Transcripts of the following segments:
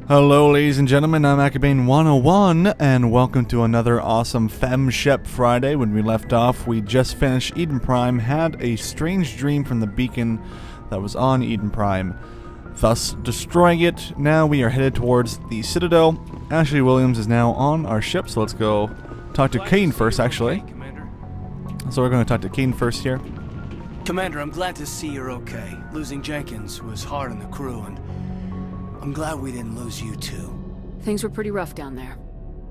Hello ladies and gentlemen, I'm Acabane101, and welcome to another awesome FemShep Friday. When we left off, we just finished Eden Prime, had a strange dream from the beacon that was on Eden Prime, thus destroying it. Now we are headed towards the Citadel. Ashley Williams is now on our ship, so let's go talk to Kane first, actually. So we're going to talk to Kane first here. Commander, I'm glad to see you're okay. Losing Jenkins was hard on the crew, and I'm glad we didn't lose you too. Things were pretty rough down there.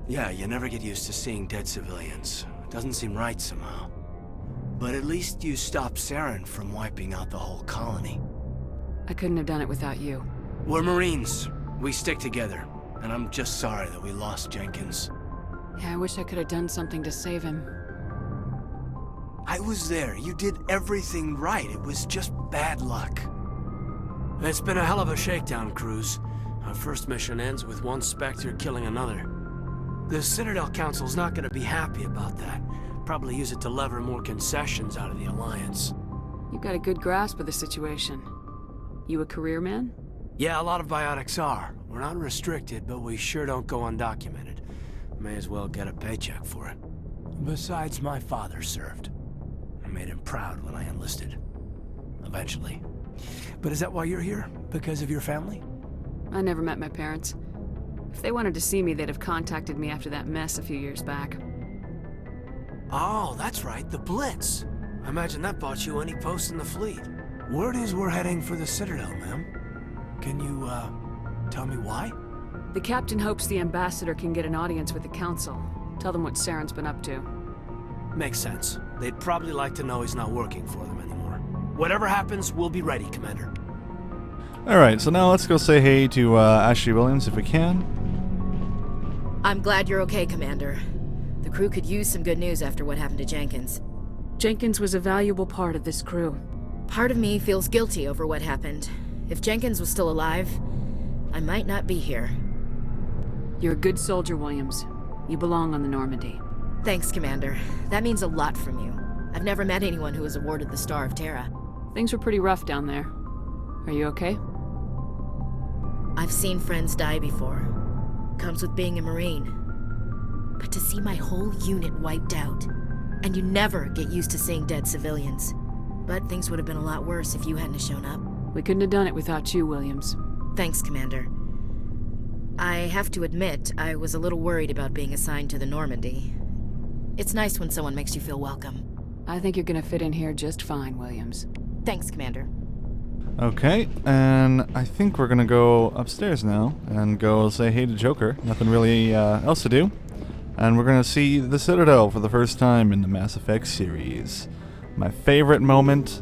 Yeah, you never get used to seeing dead civilians. It doesn't seem right somehow. But at least you stopped Saren from wiping out the whole colony. I couldn't have done it without you. We're Marines. We stick together. And I'm just sorry that we lost Jenkins. Yeah, I wish I could have done something to save him. I was there. You did everything right. It was just bad luck. It's been a hell of a shakedown cruise. Our first mission ends with one spectre killing another. The Citadel Council's not gonna be happy about that. Probably use it to lever more concessions out of the Alliance. You've got a good grasp of the situation. You a career man? Yeah, a lot of biotics are. We're not restricted, but we sure don't go undocumented. May as well get a paycheck for it. Besides, my father served. I made him proud when I enlisted. Eventually. But is that why you're here? Because of your family? I never met my parents. If they wanted to see me, they'd have contacted me after that mess a few years back. Oh, that's right, the Blitz. I imagine that bought you any post in the fleet. Word is we're heading for the Citadel, ma'am. Can you, tell me why? The captain hopes the ambassador can get an audience with the Council. Tell them what Saren's been up to. Makes sense. They'd probably like to know he's not working for them anymore. Whatever happens, we'll be ready, Commander. Alright, so now let's go say hey to Ashley Williams if we can. I'm glad you're okay, Commander. The crew could use some good news after what happened to Jenkins. Jenkins was a valuable part of this crew. Part of me feels guilty over what happened. If Jenkins was still alive, I might not be here. You're a good soldier, Williams. You belong on the Normandy. Thanks, Commander. That means a lot from you. I've never met anyone who was awarded the Star of Terra. Things were pretty rough down there. Are you okay? I've seen friends die before. Comes with being a Marine. But to see my whole unit wiped out, and you never get used to seeing dead civilians. But things would have been a lot worse if you hadn't shown up. We couldn't have done it without you, Williams. Thanks, Commander. I have to admit, I was a little worried about being assigned to the Normandy. It's nice when someone makes you feel welcome. I think you're gonna fit in here just fine, Williams. Thanks, Commander. Okay, and I think we're gonna go upstairs now and go say hey to Joker. Nothing really else to do. And we're gonna see the Citadel for the first time in the Mass Effect series. My favorite moment,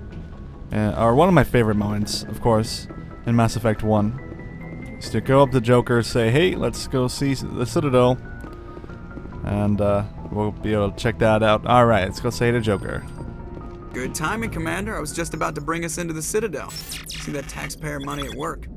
or one of my favorite moments, of course, in Mass Effect 1, is to go up to Joker, say, hey, let's go see the Citadel, and we'll be able to check that out. Alright, let's go say hey to Joker. Good timing, Commander. I was just about to bring us into the Citadel. See that taxpayer money at work.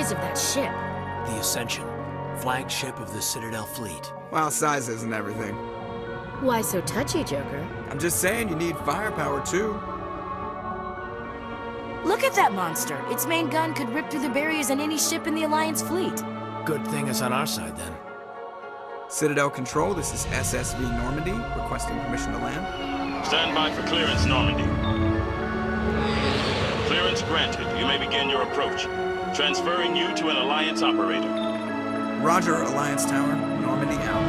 Of that ship. The Ascension, flagship of the Citadel fleet. Well, size isn't everything. Why so touchy, Joker? I'm just saying you need firepower, too. Look at that monster. Its main gun could rip through the barriers in any ship in the Alliance fleet. Good thing it's on our side, then. Citadel Control, this is SSV Normandy, requesting permission to land. Stand by for clearance, Normandy. Clearance granted. You may begin your approach. Transferring you to an Alliance operator. Roger, Alliance Tower. Normandy out.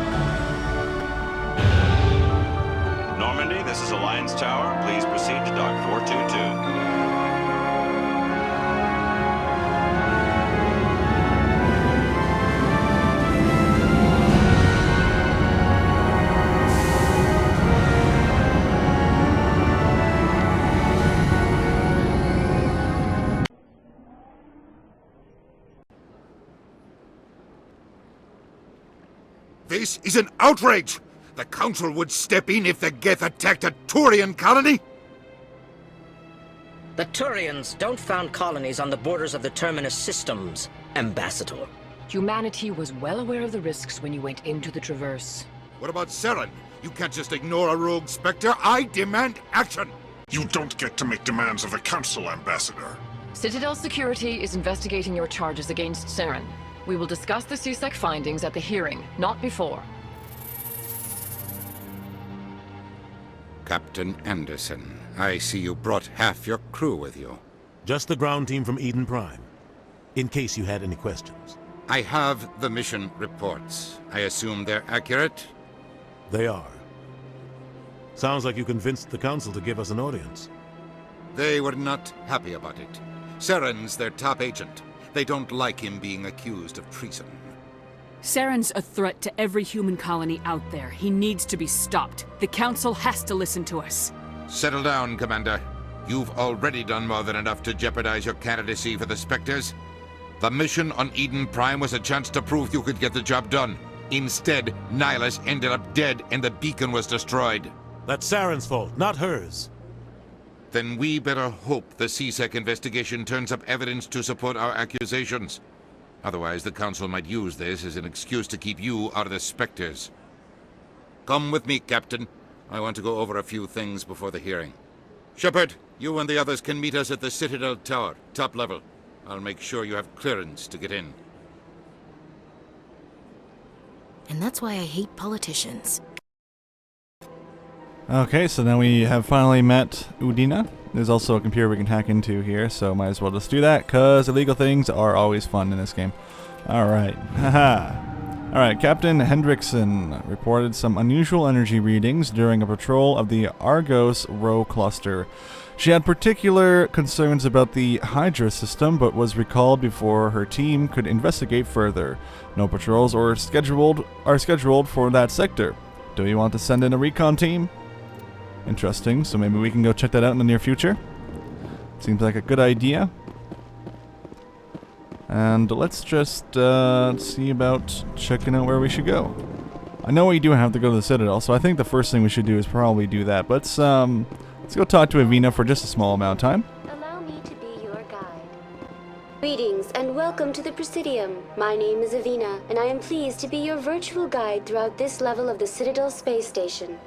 Normandy, this is Alliance Tower. Please proceed to Dock 422. This is an outrage! The Council would step in if the Geth attacked a Turian colony? The Turians don't found colonies on the borders of the Terminus systems, Ambassador. Humanity was well aware of the risks when you went into the Traverse. What about Saren? You can't just ignore a rogue spectre. I demand action! You don't get to make demands of the Council, Ambassador. Citadel Security is investigating your charges against Saren. We will discuss the CSEC findings at the hearing, not before. Captain Anderson, I see you brought half your crew with you. Just the ground team from Eden Prime, in case you had any questions. I have the mission reports. I assume they're accurate? They are. Sounds like you convinced the Council to give us an audience. They were not happy about it. Saren's their top agent. They don't like him being accused of treason. Saren's a threat to every human colony out there. He needs to be stopped. The Council has to listen to us. Settle down, Commander. You've already done more than enough to jeopardize your candidacy for the Spectres. The mission on Eden Prime was a chance to prove you could get the job done. Instead, Nihilus ended up dead and the beacon was destroyed. That's Saren's fault, not hers. Then we better hope the CSEC investigation turns up evidence to support our accusations. Otherwise, the Council might use this as an excuse to keep you out of the Spectres. Come with me, Captain. I want to go over a few things before the hearing. Shepard, you and the others can meet us at the Citadel Tower, top level. I'll make sure you have clearance to get in. And that's why I hate politicians. Okay, so now we have finally met Udina. There's also a computer we can hack into here, so might as well just do that, because illegal things are always fun in this game. Alright, haha. Alright, Captain Hendrickson reported some unusual energy readings during a patrol of the Argos Rho cluster. She had particular concerns about the Hydra system, but was recalled before her team could investigate further. No patrols are scheduled for that sector. Do you want to send in a recon team? Interesting, so maybe we can go check that out in the near future. Seems like a good idea. And let's just see about checking out where we should go. I know we do have to go to the Citadel, so I think the first thing we should do is probably do that. But let's go talk to Avina for just a small amount of time. Allow me to be your guide. Greetings and welcome to the Presidium. My name is Avina, and I am pleased to be your virtual guide throughout this level of the Citadel space station.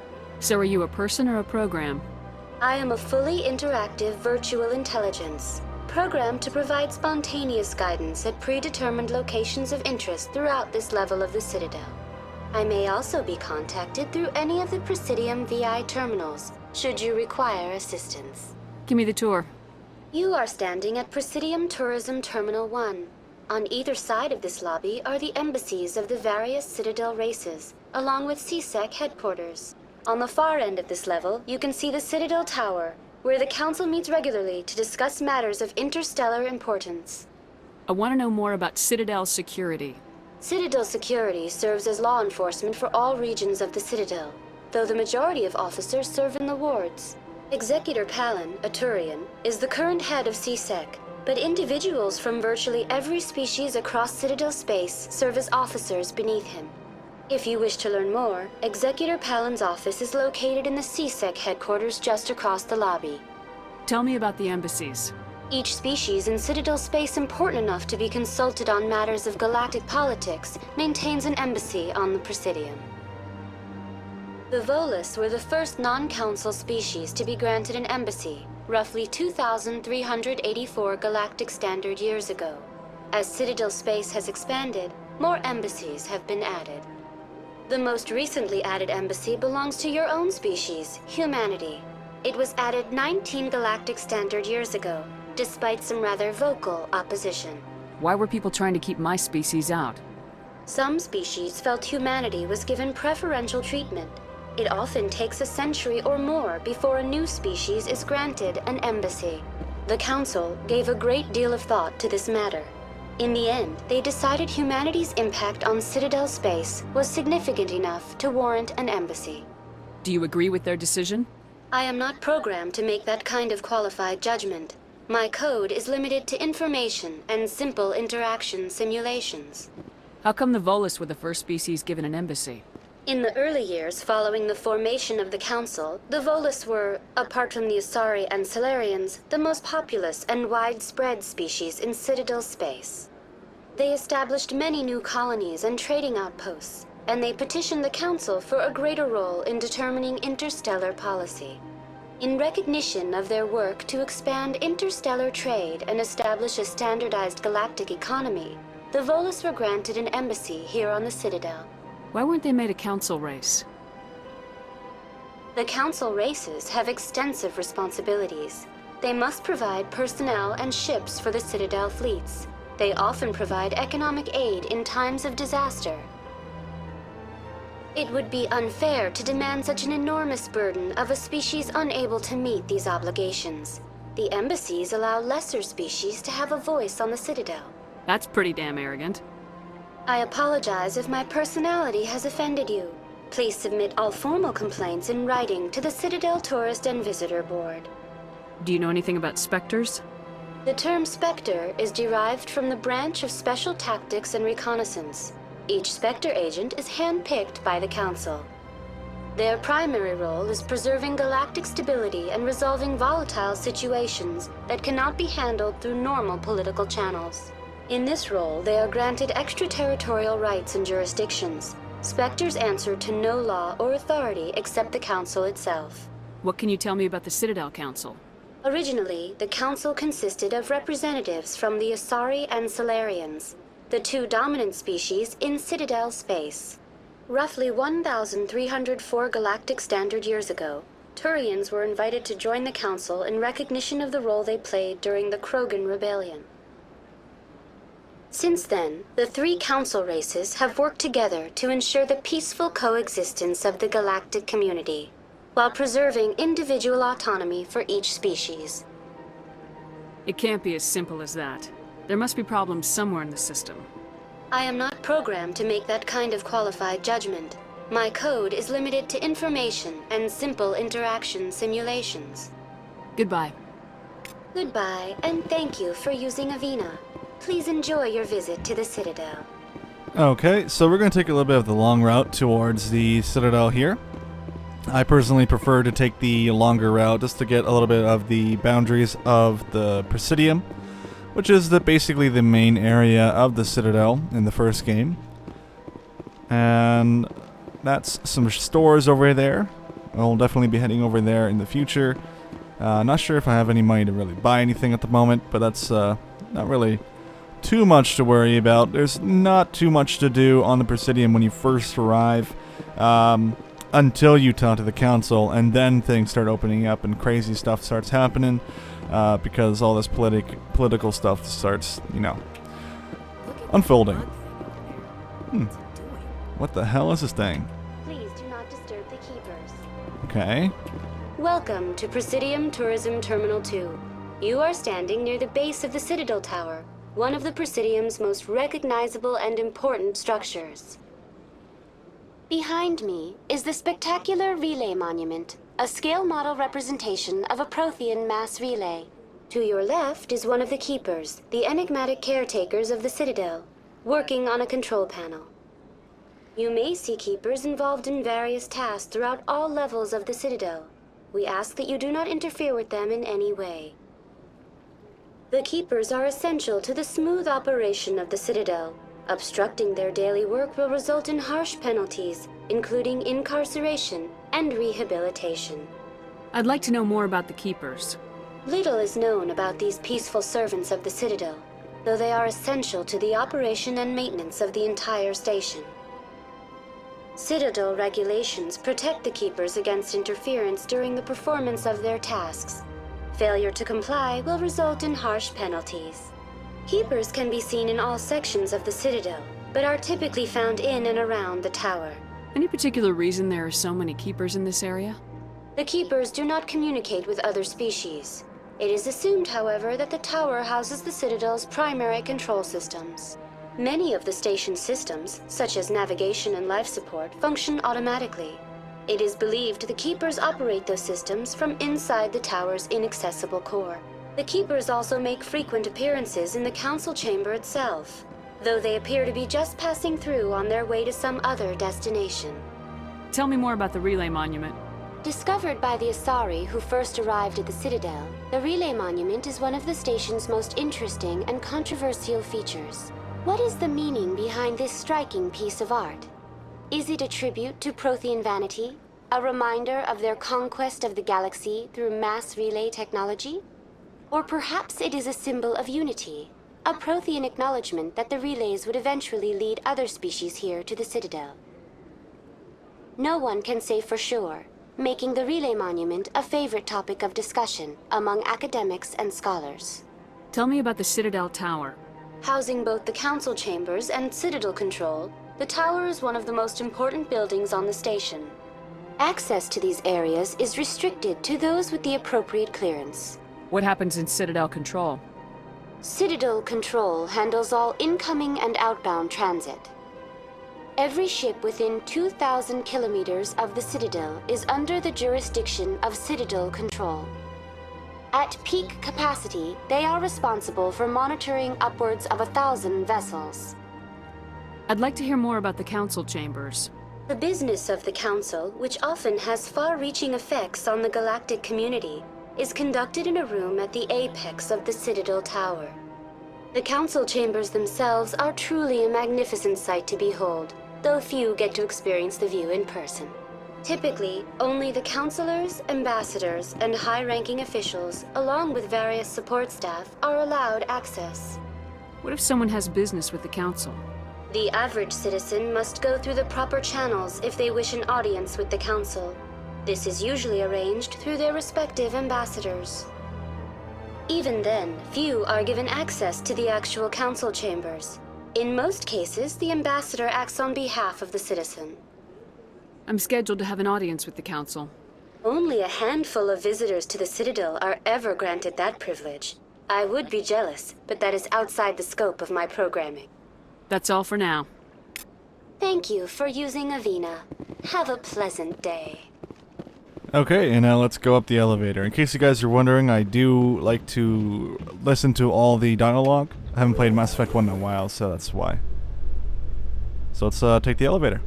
So are you a person or a program? I am a fully interactive virtual intelligence, programmed to provide spontaneous guidance at predetermined locations of interest throughout this level of the Citadel. I may also be contacted through any of the Presidium VI terminals, should you require assistance. Give me the tour. You are standing at Presidium Tourism Terminal 1. On either side of this lobby are the embassies of the various Citadel races, along with CSEC headquarters. On the far end of this level, you can see the Citadel Tower, where the Council meets regularly to discuss matters of interstellar importance. I want to know more about Citadel security. Citadel security serves as law enforcement for all regions of the Citadel, though the majority of officers serve in the wards. Executor Palin, a Turian, is the current head of CSEC, but individuals from virtually every species across Citadel space serve as officers beneath him. If you wish to learn more, Executor Palin's office is located in the CSEC headquarters just across the lobby. Tell me about the embassies. Each species in Citadel space important enough to be consulted on matters of galactic politics maintains an embassy on the Presidium. The Volus were the first non-Council species to be granted an embassy, roughly 2,384 galactic standard years ago. As Citadel space has expanded, more embassies have been added. The most recently added embassy belongs to your own species, humanity. It was added 19 galactic standard years ago, despite some rather vocal opposition. Why were people trying to keep my species out? Some species felt humanity was given preferential treatment. It often takes a century or more before a new species is granted an embassy. The Council gave a great deal of thought to this matter. In the end, they decided humanity's impact on Citadel space was significant enough to warrant an embassy. Do you agree with their decision? I am not programmed to make that kind of qualified judgment. My code is limited to information and simple interaction simulations. How come the Volus were the first species given an embassy? In the early years following the formation of the Council, the Volus were, apart from the Asari and Salarians, the most populous and widespread species in Citadel space. They established many new colonies and trading outposts, and they petitioned the Council for a greater role in determining interstellar policy. In recognition of their work to expand interstellar trade and establish a standardized galactic economy, the Volus were granted an embassy here on the Citadel. Why weren't they made a council race? The Council races have extensive responsibilities. They must provide personnel and ships for the Citadel fleets. They often provide economic aid in times of disaster. It would be unfair to demand such an enormous burden of a species unable to meet these obligations. The embassies allow lesser species to have a voice on the Citadel. That's pretty damn arrogant. I apologize if my personality has offended you. Please submit all formal complaints in writing to the Citadel Tourist and Visitor Board. Do you know anything about specters? The term spectre is derived from the branch of special tactics and reconnaissance. Each spectre agent is handpicked by the Council. Their primary role is preserving galactic stability and resolving volatile situations that cannot be handled through normal political channels. In this role, they are granted extraterritorial rights and jurisdictions. Spectres answer to no law or authority except the Council itself. What can you tell me about the Citadel Council? Originally, the Council consisted of representatives from the Asari and Salarians, the two dominant species in Citadel space. Roughly 1,304 galactic standard years ago, Turians were invited to join the Council in recognition of the role they played during the Krogan Rebellion. Since then, the three Council races have worked together to ensure the peaceful coexistence of the galactic community, while preserving individual autonomy for each species. It can't be as simple as that. There must be problems somewhere in the system. I am not programmed to make that kind of qualified judgment. My code is limited to information and simple interaction simulations. Goodbye. Goodbye, and thank you for using Avina. Please enjoy your visit to the Citadel. Okay, so we're going to take a little bit of the long route towards the Citadel here. I personally prefer to take the longer route just to get a little bit of the boundaries of the Presidium, which is basically the main area of the Citadel in the first game. And that's some stores over there. I'll definitely be heading over there in the future. Not sure if I have any money to really buy anything at the moment, but that's not really too much to worry about. There's not too much to do on the Presidium when you first arrive, until you talk to the Council, and then things start opening up and crazy stuff starts happening, because all this political stuff starts, unfolding. What the hell is this thing? Please do not disturb the keepers. Okay. Welcome to Presidium Tourism Terminal 2. You are standing near the base of the Citadel Tower, one of the Presidium's most recognizable and important structures. Behind me is the spectacular relay monument, a scale model representation of a Prothean mass relay. To your left is one of the keepers, the enigmatic caretakers of the Citadel, working on a control panel. You may see keepers involved in various tasks throughout all levels of the Citadel. We ask that you do not interfere with them in any way. The keepers are essential to the smooth operation of the Citadel. Obstructing their daily work will result in harsh penalties, including incarceration and rehabilitation. I'd like to know more about the keepers. Little is known about these peaceful servants of the Citadel, though they are essential to the operation and maintenance of the entire station. Citadel regulations protect the keepers against interference during the performance of their tasks. Failure to comply will result in harsh penalties. Keepers can be seen in all sections of the Citadel, but are typically found in and around the tower. Any particular reason there are so many keepers in this area? The keepers do not communicate with other species. It is assumed, however, that the tower houses the Citadel's primary control systems. Many of the station's systems, such as navigation and life support, function automatically. It is believed the keepers operate those systems from inside the tower's inaccessible core. The keepers also make frequent appearances in the council chamber itself. though they appear to be just passing through on their way to some other destination. Tell me more about the relay monument. Discovered by the Asari who first arrived at the Citadel, the relay monument is one of the station's most interesting and controversial features. What is the meaning behind this striking piece of art? Is it a tribute to Prothean vanity? A reminder of their conquest of the galaxy through mass relay technology? Or perhaps it is a symbol of unity, a Prothean acknowledgement that the relays would eventually lead other species here to the Citadel. No one can say for sure, making the relay monument a favorite topic of discussion among academics and scholars. Tell me about the Citadel Tower. Housing both the Council chambers and Citadel control, the tower is one of the most important buildings on the station. Access to these areas is restricted to those with the appropriate clearance. What happens in Citadel control? Citadel control handles all incoming and outbound transit. Every ship within 2,000 kilometers of the Citadel is under the jurisdiction of Citadel control. At peak capacity, they are responsible for monitoring upwards of 1,000 vessels. I'd like to hear more about the Council chambers. The business of the Council, which often has far-reaching effects on the galactic community, is conducted in a room at the apex of the Citadel Tower. The Council chambers themselves are truly a magnificent sight to behold, though few get to experience the view in person. Typically, only the councilors, ambassadors, and high-ranking officials, along with various support staff, are allowed access. What if someone has business with the Council? The average citizen must go through the proper channels if they wish an audience with the Council. This is usually arranged through their respective ambassadors. Even then, few are given access to the actual Council chambers. In most cases, the ambassador acts on behalf of the citizen. I'm scheduled to have an audience with the Council. Only a handful of visitors to the Citadel are ever granted that privilege. I would be jealous, but that is outside the scope of my programming. That's all for now. Thank you for using Avina. Have a pleasant day. Okay, and now let's go up the elevator. In case you guys are wondering, I do like to listen to all the dialogue. I haven't played Mass Effect 1 in a while, so that's why. So let's take the elevator.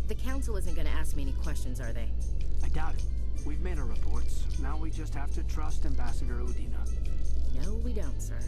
The Council isn't going to ask me any questions, are they? I doubt it. We've made our reports. Now we just have to trust Ambassador Udina. No, we don't, sir.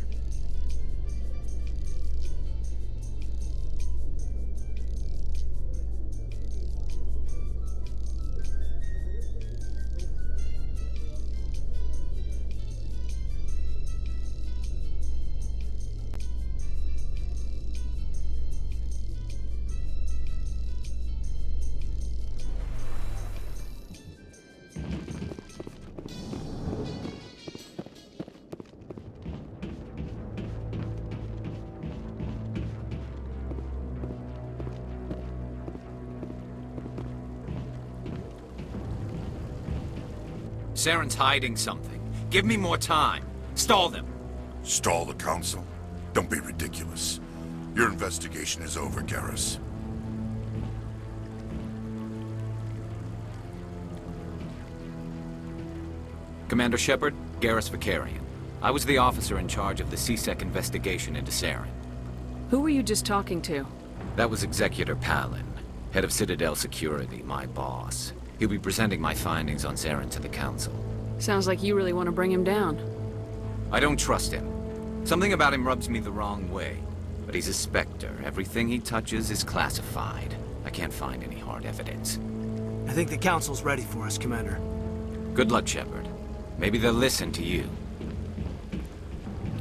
Saren's hiding something. Give me more time. Stall them. Stall the Council? Don't be ridiculous. Your investigation is over, Garrus. Commander Shepard, Garrus Vakarian. I was the officer in charge of the CSEC investigation into Saren. Who were you just talking to? That was Executor Palin, head of Citadel Security, my boss. He'll be presenting my findings on Saren to the Council. Sounds like you really want to bring him down. I don't trust him. Something about him rubs me the wrong way. But he's a spectre. Everything he touches is classified. I can't find any hard evidence. I think the Council's ready for us, Commander. Good luck, Shepard. Maybe they'll listen to you.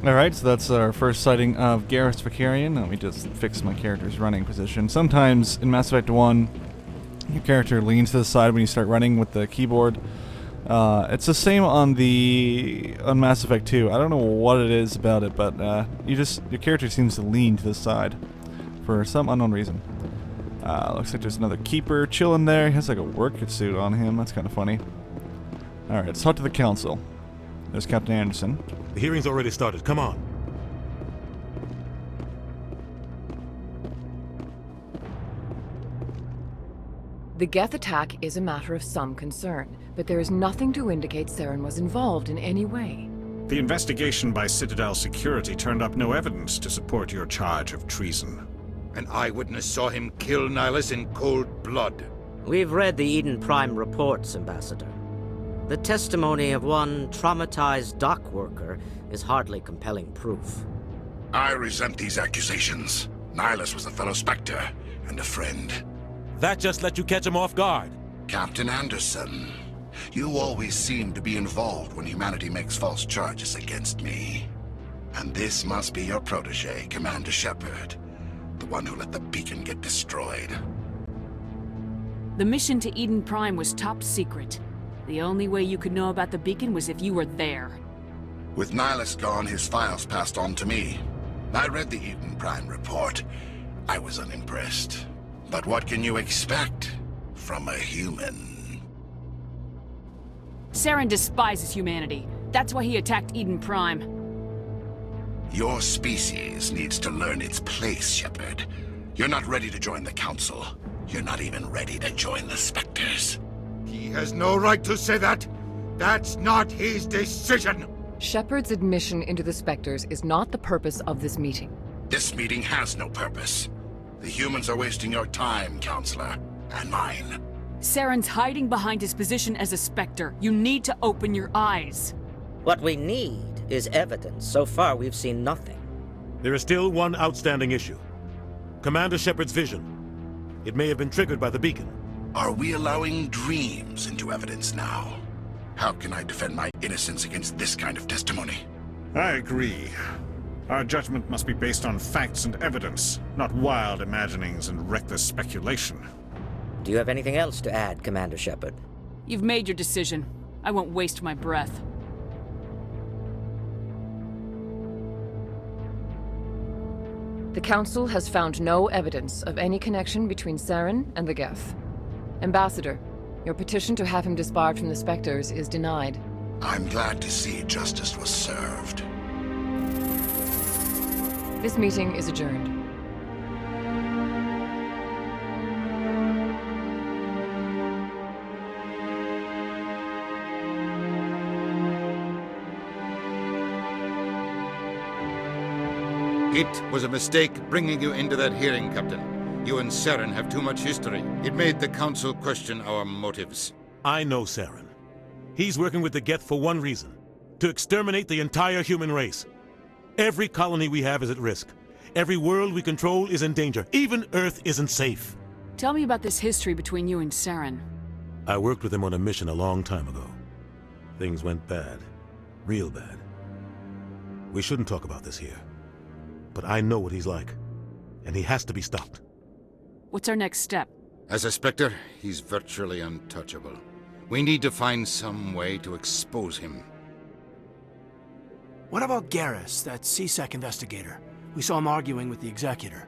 Alright, so that's our first sighting of Garrus Vakarian. Let me just fix my character's running position. Sometimes in Mass Effect 1, your character leans to the side when you start running with the keyboard. It's the same on Mass Effect 2. I don't know what it is about it, but your character seems to lean to the side for some unknown reason. Looks like there's another keeper chilling there. He has like a work suit on him. That's kind of funny. Alright, let's talk to the Council. There's Captain Anderson. The hearing's already started. Come on. The Geth attack is a matter of some concern, but there is nothing to indicate Saren was involved in any way. The investigation by Citadel security turned up no evidence to support your charge of treason. An eyewitness saw him kill Nihilus in cold blood. We've read the Eden Prime reports, Ambassador. The testimony of one traumatized dock worker is hardly compelling proof. I resent these accusations. Nihilus was a fellow Spectre and a friend. That just let you catch him off guard. Captain Anderson, you always seem to be involved when humanity makes false charges against me. And this must be your protege, Commander Shepard, the one who let the beacon get destroyed. The mission to Eden Prime was top secret. The only way you could know about the beacon was if you were there. With Nihilus gone, his files passed on to me. I read the Eden Prime report. I was unimpressed. But what can you expect from a human? Saren despises humanity. That's why he attacked Eden Prime. Your species needs to learn its place, Shepard. You're not ready to join the Council. You're not even ready to join the Spectres. He has no right to say that. That's not his decision. Shepard's admission into the Spectres is not the purpose of this meeting. This meeting has no purpose. The humans are wasting your time, Counselor, and mine. Saren's hiding behind his position as a Spectre. You need to open your eyes. What we need is evidence. So far, we've seen nothing. There is still one outstanding issue. Commander Shepard's vision. It may have been triggered by the beacon. Are we allowing dreams into evidence now? How can I defend my innocence against this kind of testimony? I agree. Our judgment must be based on facts and evidence, not wild imaginings and reckless speculation. Do you have anything else to add, Commander Shepard? You've made your decision. I won't waste my breath. The Council has found no evidence of any connection between Saren and the Geth. Ambassador, your petition to have him disbarred from the Spectres is denied. I'm glad to see justice was served. This meeting is adjourned. It was a mistake bringing you into that hearing, Captain. You and Saren have too much history. It made the Council question our motives. I know Saren. He's working with the Geth for one reason. To exterminate the entire human race. Every colony we have is at risk. Every world we control is in danger. Even Earth isn't safe. Tell me about this history between you and Saren. I worked with him on a mission a long time ago. Things went bad. Real bad. We shouldn't talk about this here. But I know what he's like. And he has to be stopped. What's our next step? As a Spectre, he's virtually untouchable. We need to find some way to expose him. What about Garrus, that CSEC investigator? We saw him arguing with the Executor.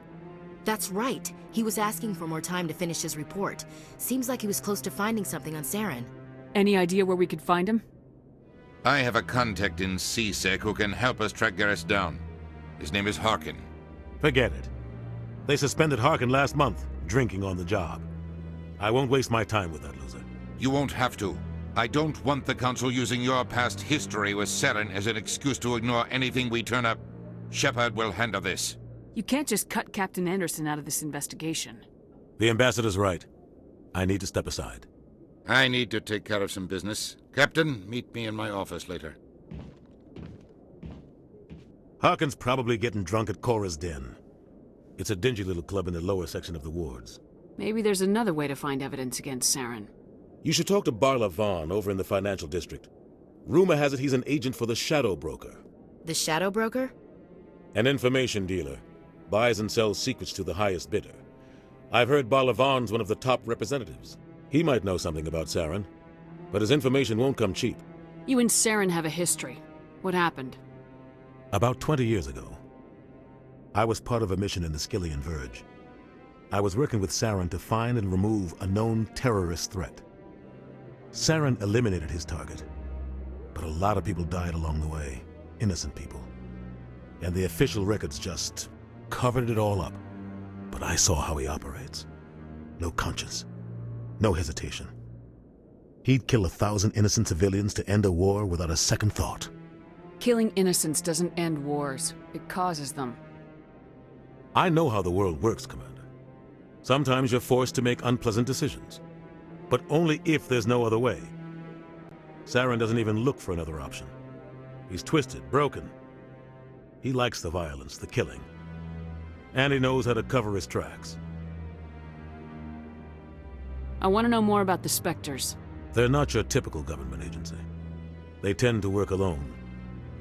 That's right. He was asking for more time to finish his report. Seems like he was close to finding something on Saren. Any idea where we could find him? I have a contact in CSEC who can help us track Garrus down. His name is Harkin. Forget it. They suspended Harkin last month, drinking on the job. I won't waste my time with that loser. You won't have to. I don't want the Council using your past history with Saren as an excuse to ignore anything we turn up. Shepard will handle this. You can't just cut Captain Anderson out of this investigation. The Ambassador's right. I need to step aside. I need to take care of some business. Captain, meet me in my office later. Harkin's probably getting drunk at Cora's Den. It's a dingy little club in the lower section of the wards. Maybe there's another way to find evidence against Saren. You should talk to Barla Vaughn over in the financial district. Rumor has it he's an agent for the Shadow Broker. The Shadow Broker? An information dealer. Buys and sells secrets to the highest bidder. I've heard Barla Vaughn's one of the top representatives. He might know something about Saren, but his information won't come cheap. You and Saren have a history. What happened? About 20 years ago, I was part of a mission in the Skillian Verge. I was working with Saren to find and remove a known terrorist threat. Saren eliminated his target, but a lot of people died along the way, innocent people. And the official records just covered it all up. But I saw how he operates. No conscience. No hesitation. He'd kill 1,000 innocent civilians to end a war without a second thought. Killing innocents doesn't end wars. It causes them. I know how the world works, Commander. Sometimes you're forced to make unpleasant decisions, but only if there's no other way. Saren doesn't even look for another option. He's twisted, broken. He likes the violence, the killing. And he knows how to cover his tracks. I want to know more about the Spectres. They're not your typical government agency. They tend to work alone,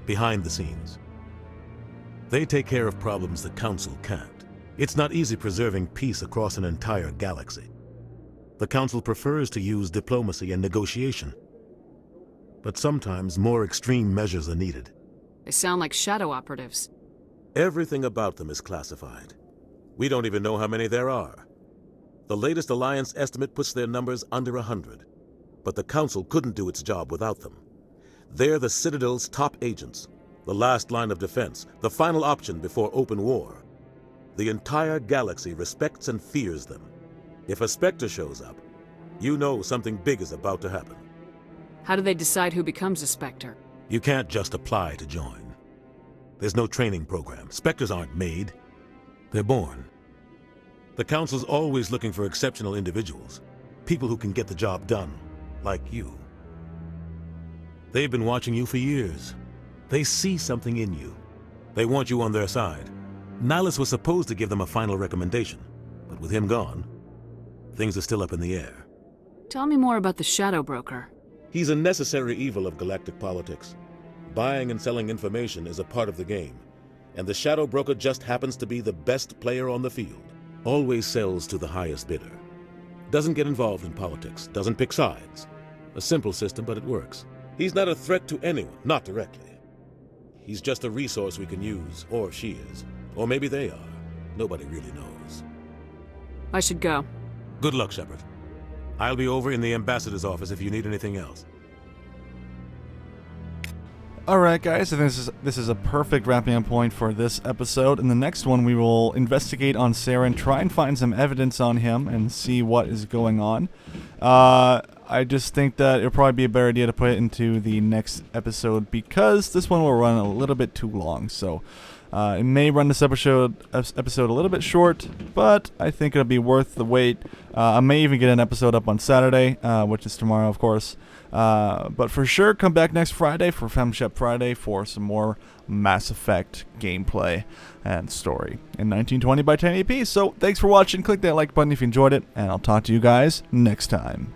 behind the scenes. They take care of problems the Council can't. It's not easy preserving peace across an entire galaxy. The Council prefers to use diplomacy and negotiation. But sometimes more extreme measures are needed. They sound like shadow operatives. Everything about them is classified. We don't even know how many there are. The latest Alliance estimate puts their numbers under 100. But the Council couldn't do its job without them. They're the Citadel's top agents, the last line of defense, the final option before open war. The entire galaxy respects and fears them. If a Spectre shows up, you know something big is about to happen. How do they decide who becomes a Spectre? You can't just apply to join. There's no training program. Spectres aren't made. They're born. The Council's always looking for exceptional individuals. People who can get the job done, like you. They've been watching you for years. They see something in you. They want you on their side. Nihilus was supposed to give them a final recommendation, but with him gone, things are still up in the air. Tell me more about the Shadow Broker. He's a necessary evil of galactic politics. Buying and selling information is a part of the game, and the Shadow Broker just happens to be the best player on the field. Always sells to the highest bidder. Doesn't get involved in politics, doesn't pick sides. A simple system, but it works. He's not a threat to anyone, not directly. He's just a resource we can use, or she is. Or maybe they are. Nobody really knows. I should go. Good luck, Shepard. I'll be over in the Ambassador's office if you need anything else. Alright guys, I think this is a perfect wrapping up point for this episode. In the next one we will investigate on Saren, try and find some evidence on him and see what is going on. I just think that it'll probably be a better idea to put it into the next episode because this one will run a little bit too long. So it may run this episode a little bit short, but I think it'll be worth the wait. I may even get an episode up on Saturday, which is tomorrow, of course. But for sure, come back next Friday for FemShep Friday for some more Mass Effect gameplay and story in 1920 by 1080p. So thanks for watching. Click that like button if you enjoyed it, and I'll talk to you guys next time.